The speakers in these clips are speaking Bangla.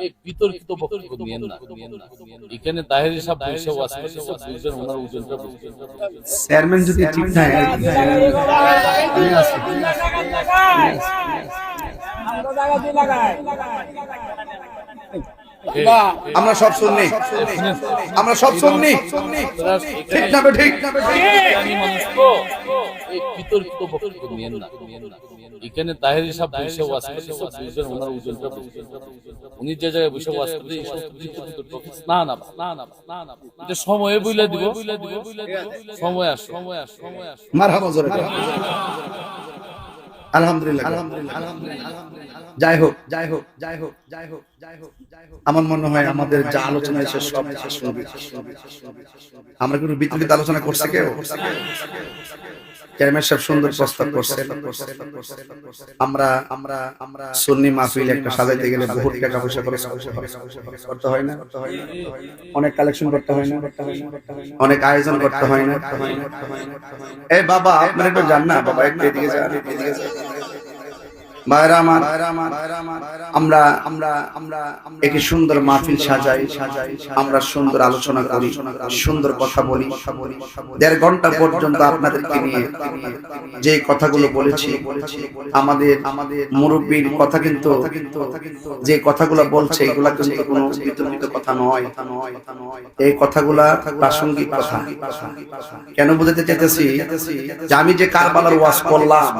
এই বিতর্কিত বক্তব্য নিয়েন না। এখানে তাহেরি সাহেব বসে ওয়াজ করতেছে, বুঝবেন ওনার ওজনটা বুঝবেন। চেয়ারম্যান যদি ঠিক নাই আমরা সব শুননি, আমরা সব শুননি, ঠিক না ঠিক না মানুষ তো এই বিতর্কিত বক্তব্য নিয়েন না। এখানে তাহেরি সাহেব বসে ওয়াজ করতেছে, বুঝবেন ওনার ওজনটা বুঝবেন। উনি যে জায়গায় বসে ওয়াজ করতে না না না না না না, এটা সময়ে বইলা দিব, সময় আস সময় আস সময় আস। মারহাবা জোরে আলহামদুলিল্লাহ। যাই হোক যাই হোক যাই হোক যাই হোক যাই হোক যাই হোক, আমার মনে হয় আমাদের যা আলোচনা হয়েছে সব আমরা কিন্তু বিতর্কিত আলোচনা করছে কেউ? চেয়ারম্যান সাহেব সুন্দর প্রস্তাব করছে। আমরা আমরা আমরা সুন্নি মাহফিল একটা সাজাইতে গেলে বহুত টাকা পয়সা খরচ করতে হয় না, অনেক কালেকশন করতে হয় না, অনেক আয়োজন করতে হয় না। এই বাবা আপনারা একটু জান না, বাবা একটু এদিকে যান, এদিকে যান। আমরা আমরা আমরা একটি সুন্দর মাহফিল সাজাই, আমরা সুন্দর আলোচনা করি, সুন্দর কথা বলি। 1.5 ঘন্টা পর্যন্ত আপনাদেরকে নিয়ে যে কথাগুলো বলেছি, আমাদের মুরব্বীর কথা, কিন্তু যে কথাগুলো বলছে এগুলা কিন্তু কোনো বিতর্কিত কথা নয়। এই কথাগুলা প্রাসঙ্গিক কথা। কেন বুঝাতে চাইতেছি যে আমি যে কারবালার ওয়াজ করলাম,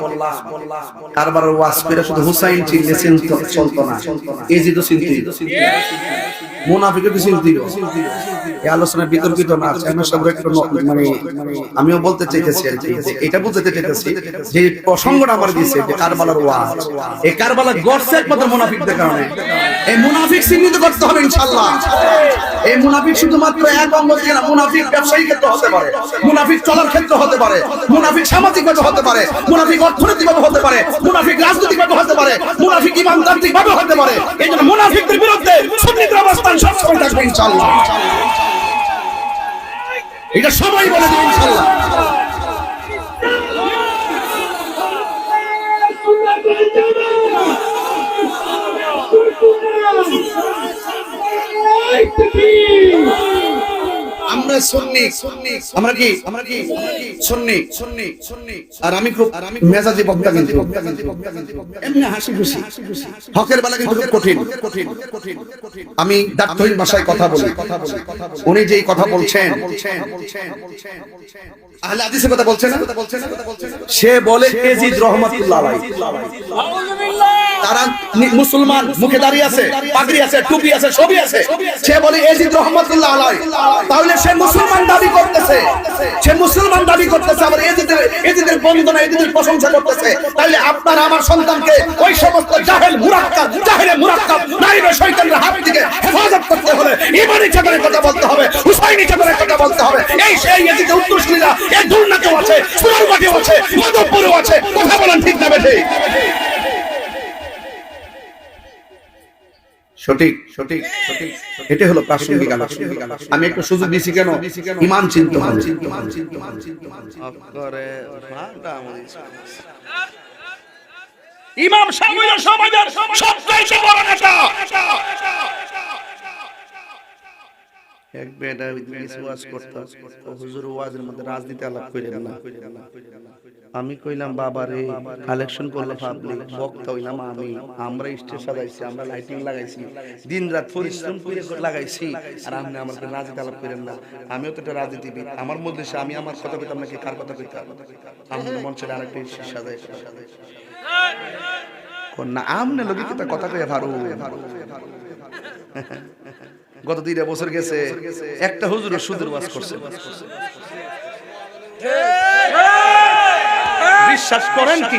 কারবালার ওয়াজ করে শুধু হুসাইন চিনলে চলতো না, এজিদও চিনতে, মুনাফিকও চিনতে। এই আলোচনা বিতর্কিত না। মানে আমিও বলতে চাইতেছি আর কি, এটা বুঝতে চাইতেছি যে প্রসঙ্গটা আমার দিয়েছে যে কারবালার ওয়াজ, এই কারবালা গড়ছে একমাত্র মুনাফিকদের কারণে। এই মুনাফিক চিহ্নিত করতে হবে ইনশাআল্লাহ। এই মুনাফিক শুধুমাত্র এক অঙ্গ থেকে না, মুনাফিক ব্যবসায়ী ক্ষেত্রে হতে পারে, মুনাফিক চলার ক্ষেত্রে হতে পারে, মুনাফিক সামাজিকভাবে হতে পারে, মুনাফিক অর্থনৈতিকভাবে হতে পারে, মুনাফিক রাজনৈতিকভাবে হতে পারে, মুনাফিক ইমানতান্ত্রিকভাবে হতে পারে। এই জন্য মুনাফিকদের বিরুদ্ধে সুন্নিদের অবস্থান সবসময় থাকবে ইনশাআল্লাহ। এটা সবাই বলে দেবে ইনশাআল্লাহ। আমরা সুন্নি, আমরা কি সুন্নি, আর আমি খুব মেজাজি বক্তা, কিন্তু এমনি হাসি খুশি। হকের বেলা কিন্তু খুব কঠিন। আমি দার্থহীন ভাষায় কথা বলি। উনি যেই কথা বলছেন, আহলে হাদিসের কথা বলছেন না, সে বলে এজিদ রহমাতুল্লাহ আলাইহি। তারা মুসলমান, মুখে দাড়ি আছে, পাগড়ি আছে, টুপি আছে, সবই আছে। সে বলে এজিদ রহমাতুল্লাহ আলাইহি। তাহলে সে মুসলমান দাবি করতেছে, সে মুসলমান দাবি করতেছে, আবার এজিদের বন্দনা, এজিদের প্রশংসা করতেছে। তাহলে আপনার আমার সন্তানকে ওই সমস্ত জাহেল মুরাক্কাব, জাহেলে মুরাক্কাব নারীর শয়তানের হাত থেকে হেফাজত করতে হলে ঈমানি চেতনার কথা বলতে হবে, হুসাইনি চেতনার কথা বলতে হবে। এই সেই এজিদের উত্তরসূরিরা এই দুর্নাকেও আছে, সুরারবাগেও আছে, মাধবপুরেও আছে। কথা বলেন ঠিক না বেঠিক? সঠিক সঠিক সঠিক, এটা হলো প্রাসঙ্গিক আলোচনা। আমি একটু সুযোগ দিছি কেন? ঈমান চিনতে হবে। ইমাম সাহেব সমাজের সবচেয়ে বড় নেতা। এক বেটা ওয়াজ করতে, হুজুর ওয়াজের মধ্যে রাজনীতি আলাপ কইলেন না। আমি কইলাম বাবা রে, কালেকশন করলে পাবলিক, বক্তা হইলাম আমি, আমরা স্টেজ সাজাইছি, আমরা লাইটিং লাগাইছি, দিন রাত পরিশ্রম করে লাগাইছি, আর আপনি আমাকে রাজনীতি আলাপ করেন না। আমিও তো একটা রাজনীতিবিদ, আমার মধ্যে আমি আমার কথা কইতাম নাকি কার কথা কইতাম? আমরা মঞ্চে আরেকটা স্টেজ সাজাই না, আমনে লগে কথা কইয়া ভারু। গত 2 বছর গেছে একটা হুজুর সুদের ওয়াজ করছে, বিশ্বাস করেন কি?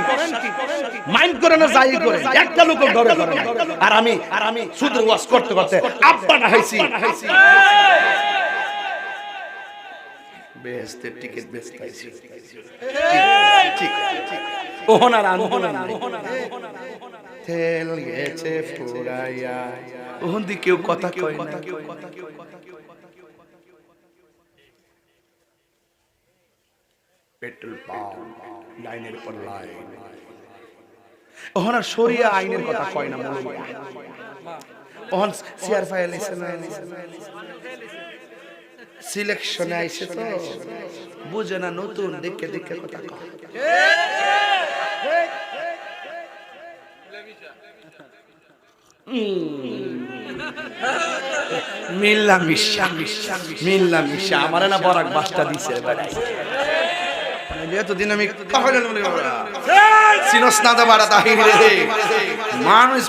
মাইন্ড করে না, যাই করে, একটা লোক ধরে করে। আর আমি সুদের ওয়াজ করতে করতে আব্বা না হইছি, বেহেশতের টিকিট বেচতাইছি। ঠিক ঠিক, ওহনার আনহনা তেল গেছে ফুরাইয়া, ওহন দি কেউ কথা কয় না। পেট্রোল পাম্প, লাইনের পর লাইন, ওহনার শরিয়া আইনের কথা কয় না। ওহন সিআর ফাইল সিলেকশনে আইছে তো বুঝে না, নতুন দেখে দেখে কথা কয়। মিল্লা আমার না বরাক বাসটা দিছে এতদিন আমি সিনস না দাবারা তাহির রে মানুষ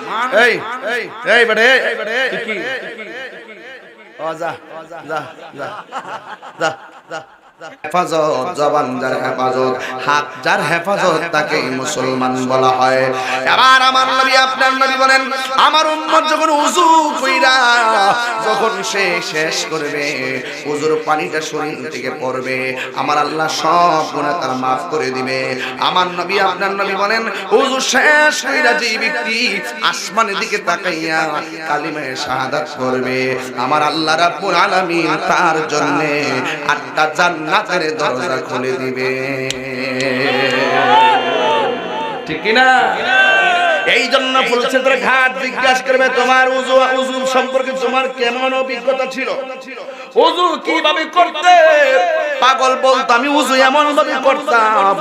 এই এই বড়ে কি ও যা যা যা যা যা হেফাজত, জবান যার হেফাজত, হাত যার হেফাজত তাকে মুসলমান বলা হয়। এবার আমার নবী আপনার নবী বলেন, আমার উম্মত যখন ওযু কইরা যখন সে শেষ করবে, ওযুর পানিটা শরীর থেকে পড়বে, আমার আল্লাহ সব গুনাহ তার maaf করে দিবে। আমার নবী আপনার নবী বলেন, ওযু শেষ কইরা যে ব্যক্তি আসমানের দিকে তাকাইয়া কালিমায়ে শাহাদাত করবে, আমার আল্লাহ রাব্বুল আলামিন তার জন্য 8টা জান্নাতের দরজা খুলে দিবে। ঠিক কি না? এই জন্য বলছে তোরা ঘাট জিজ্ঞাসা করবে তোমার ওযু সম্পর্কে তোমার কেমন অভিজ্ঞতা ছিল, ওযু কিভাবে করতে? পাগল বলতো আমি ওযু এমন ভাবে করতাম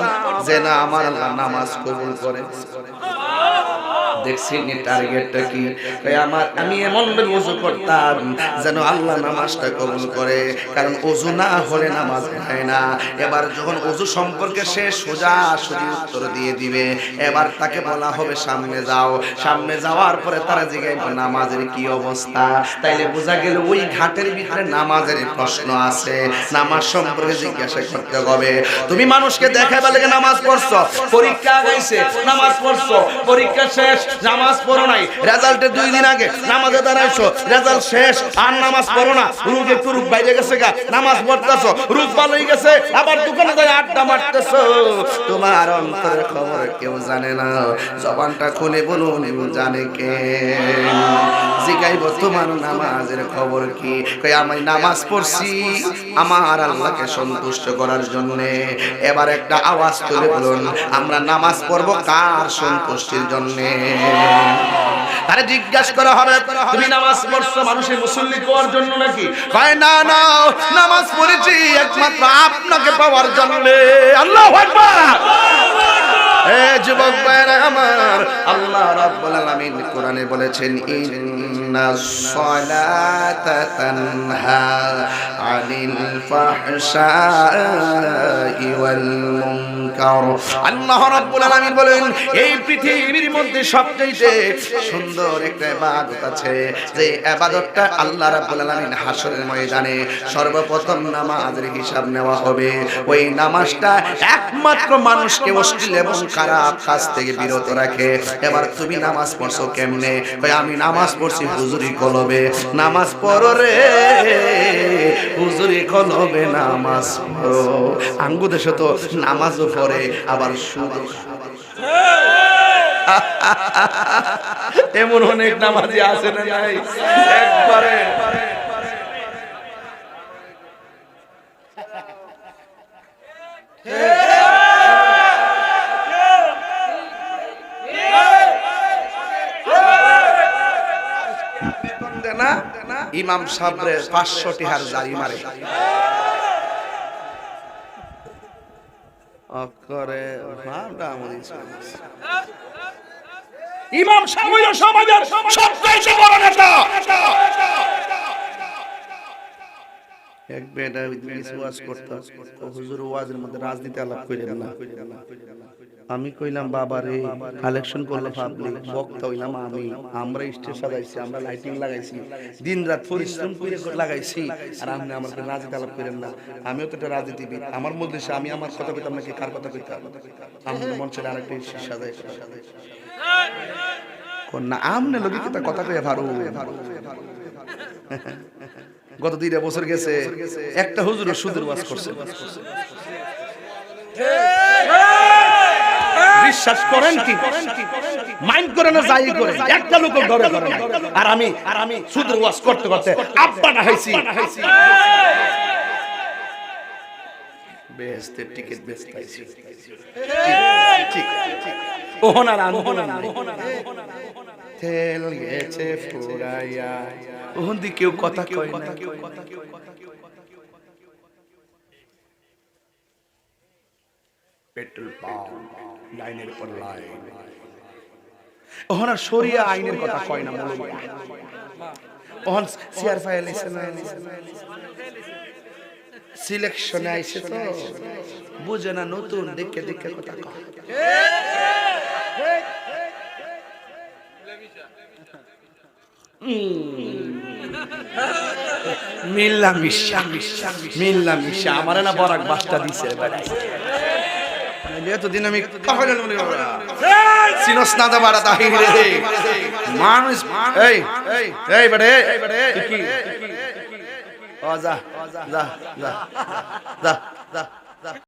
যে না আমার আল্লাহ নামাজ কবুল করে। দেখছেন টার্গেটটা কি? আমি এমন ভাবে ওযু করতাম যেন আল্লাহ নামাজটা কবুল করে, কারণ ওযু না হলে নামাজ হয় না। এবার যখন ওযু সম্পর্কে সে সোজা সোজা উত্তর দিয়ে দিবে, এবার তাকে বলা হবে সামনে যাও। সামনে যাওয়ার পরে তারা জিজ্ঞাসা নামাজের কি অবস্থা, তাইলে বোঝা গেল ওই ঘাটের ভিতরে নামাজের প্রশ্ন আছে। নামাজ সম্পর্কে জিজ্ঞাসা করতে হবে। তুমি মানুষকে দেখাইবা লাগে নামাজ পড়ছো, পরীক্ষা আগাইছে নামাজ পড়ছো, পরীক্ষা শেষ নামাজ পড়ো নাই, রেজাল্টের 2 দিন আগে নামাজে দাঁড়াইছো, রেজাল্ট শেষ আর নামাজ পড়ো না, রোগ একটু রোগ বাইরে গেছে গা, নামাজ পড়তেছো, রোগ ভালো হয়ে গেছে, আবার দোকানে যায় আড্ডা মারতেছো। তোমার অন্তরের খবর কেউ জানে না, জবানটা খুলে বলুন জানে কে? জিগাইব তোমার নামাজের খবর কি? কই আমি নামাজ পড়ছি আমার আল্লাহকে সন্তুষ্ট করার জন্য। এবার একটা আওয়াজ তুলে বলুন, আমরা নামাজ পড়ব কার সন্তুষ্টির জন্য? আরে জিজ্ঞাসা করা হবে তুমি নামাজ পড়ছো মানুষের মুসল্লি পাওয়ার জন্য নাকি? কয় না না, নামাজ পড়েছি একমাত্র আপনাকে পাওয়ার জন্য। আল্লাহু আকবার। এ যুবক ভাইরা আমার, আল্লাহ রাব্বুল আলামিন কোরআনে বলেছেন ইন্নাস সালাতা তানহা আনিল ফাহশাই ওয়াল মুনকার। আল্লাহ রাব্বুল আলামিন বলেন এই পৃথিবীর মধ্যে সবচেয়ে সুন্দর একটা ইবাদত আছে, যে ইবাদতটা আল্লাহ রাব্বুল আলামিন হাসরের ময়দানে সর্বপ্রথম নামাজের হিসাব নেওয়া হবে। ওই নামাজটা একমাত্র মানুষকে অশ্লীল এবং খারাপ কাজ থেকে বিরত রাখে। এবার তুমি নামাজ পড়ছো কেমনে? কই আমি নামাজ পড়ছি হুজুরি কলবে। নামাজ পড়ো রে হুজুরি কলবে নামাজ পড়ো। আঙ্গু দেশে তো নামাজও পড়ে আবার সুদও এমন অনেক নামাজি আছে না নাই? একবারে ইমাম সাহেবরে 500 টাকার জারি মারে অকরে ভাবটা মনে ইমাম সাহেব হইল সমাজের সবচেয়ে বড় নেতা। এক বেটা ওয়াজ করতাম, হুজুর ওয়াজের মধ্যে রাজনীতি আলাপ কইলেন না। আমি কইলাম বাবা রে কালেকশন করলো পাবলিক, বক্তা হইলাম আমি, আমরা স্টেজ সাজাইছি, আমরা লাইটিং লাগাইছি, দিন রাত পরিশ্রম করে লাগাইছি, আর আপনি আমার রাজনীতি আলাপ করেন না। আমিও তো একটা রাজনীতিবিদ, আমার মধ্যে আমি আমার কথা কইতাম নাকি কার কথা কইতাম? আমার মন ছিল আরেকটা সাজাই না আমনে লগি কি তা কথা কইয়া ভারু। গত 2 বছর গেছে একটা হুজুর সুদের ওয়াজ করছে, বিশ্বাস করেন কি মাইন্ড করে না যাই করে একটা লোক ধরে করে। আর আমি সুদের ওয়াজ করতে করতে আব্বাটা হইছি, বেহেশতের টিকিট বেচতে। ঠিক ওহনার আন্দোলন তেল গেছে ফুরাইয়া ওহন দি কেউ কথা কয় না পেট্রোল পাম্প লাইনের পর লাইন ওহন আর শরিয়া আইনের কথা কয় না মৌলবী ওহন সিআর ফাইল এসে না সিলেকশনে আইছে তো বুঝে না নতুন দেখে দেখে কথা কয় মিল্লা আমারে না বরাক বাসটা দিছে এতদিন আমি সিনস না দা বাড়া তাহির রে মানুষ এই এই বড়ে কি ও যা যা যা যা যা